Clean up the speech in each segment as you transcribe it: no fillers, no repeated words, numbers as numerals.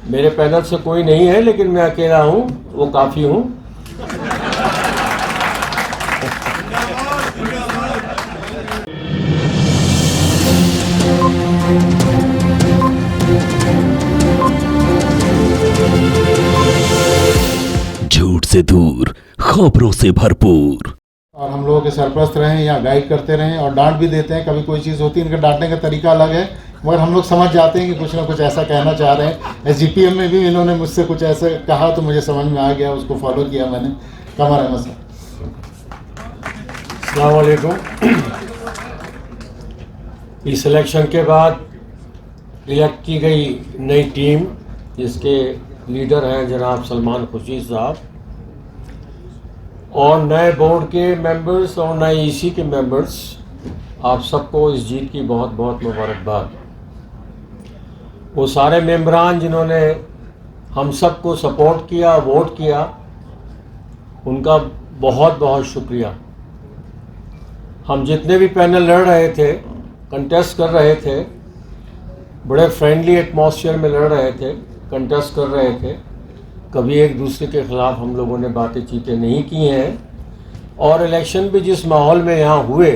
मेरे पैनल से कोई नहीं है, लेकिन मैं अकेला हूं, वो काफ़ी हूं। झूठ से दूर, खबरों से भरपूर। और हम लोगों के सरपरस्त रहें या गाइड करते रहें और डांट भी देते हैं। कभी कोई चीज़ होती है, इनका डांटने का तरीका अलग है, मगर हम लोग समझ जाते हैं कि कुछ ना कुछ ऐसा कहना चाह रहे हैं। SGPM में भी इन्होंने मुझसे कुछ ऐसे कहा तो मुझे समझ में आ गया, उसको फॉलो किया मैंने। कमर अहमद साहब। अस्सलाम वालेकुम। इस इलेक्शन के बाद इलेक्ट की गई नई टीम, जिसके लीडर हैं जनाब सलमान खुर्शीद साहब, और नए बोर्ड के मेंबर्स और नए EC के मेंबर्स, आप सबको इस जीत की बहुत बहुत मुबारकबाद। वो सारे मेंबरान जिन्होंने हम सबको सपोर्ट किया, वोट किया, उनका बहुत बहुत शुक्रिया। हम जितने भी पैनल लड़ रहे थे, कंटेस्ट कर रहे थे, बड़े फ्रेंडली एटमॉस्फेयर में लड़ रहे थे, कंटेस्ट कर रहे थे। कभी एक दूसरे के ख़िलाफ़ हम लोगों ने बातें चीतें नहीं की हैं, और इलेक्शन भी जिस माहौल में यहाँ हुए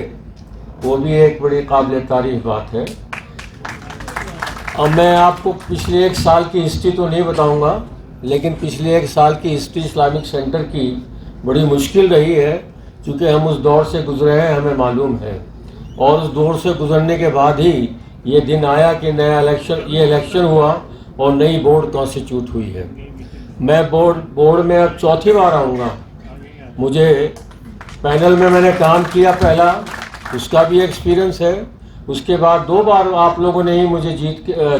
वो भी एक बड़ी काबिल तारीफ़ बात है। अब मैं आपको पिछले एक साल की हिस्ट्री तो नहीं बताऊंगा, लेकिन पिछले एक साल की हिस्ट्री इस्लामिक सेंटर की बड़ी मुश्किल रही है, क्योंकि हम उस दौर से गुजरे हैं, हमें मालूम है। और उस दौर से गुजरने के बाद ही ये दिन आया कि नया इलेक्शन हुआ और नई बोर्ड कॉन्स्टिट्यूट हुई है। मैं बोर्ड में अब चौथी बार आऊँगा। मुझे पैनल में मैंने काम किया पहला, उसका भी एक्सपीरियंस है। उसके बाद 2 बार आप लोगों ने ही मुझे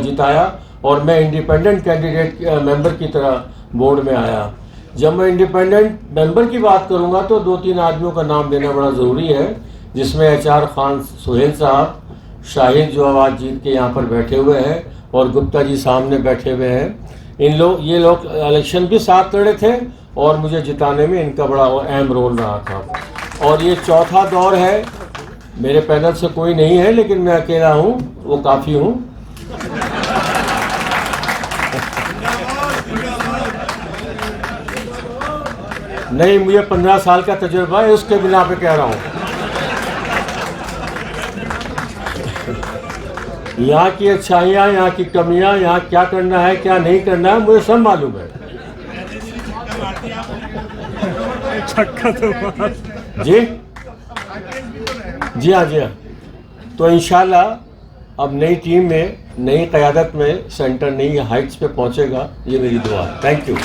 जिताया और मैं इंडिपेंडेंट कैंडिडेट मेंबर की तरह बोर्ड में आया। जब मैं इंडिपेंडेंट मेंबर की बात करूंगा तो 2-3 आदमियों का नाम देना बड़ा ज़रूरी है, जिसमें HR खान सुहेल साहब, शाहिद जो आवाज़ जीत के यहाँ पर बैठे हुए हैं, और गुप्ता जी सामने बैठे हुए हैं। ये लोग इलेक्शन भी साथ लड़े थे और मुझे जिताने में इनका बड़ा अहम रोल रहा था। और ये चौथा दौर है। मेरे पैनल से कोई नहीं है, लेकिन मैं अकेला हूं, वो काफ़ी हूं। नहीं, मुझे 15 साल का तजुर्बा है, उसके बिना पे कह रहा हूं। यहाँ की अच्छाइयाँ, यहाँ की कमियाँ, यहाँ क्या करना है क्या नहीं करना है, मुझे सब मालूम है। जी जी हाँ, जी हाँ। तो इंशाल्लाह अब नई टीम में, नई क़यादत में सेंटर नई हाइट्स पे पहुँचेगा, ये मेरी दुआ है। Thank you.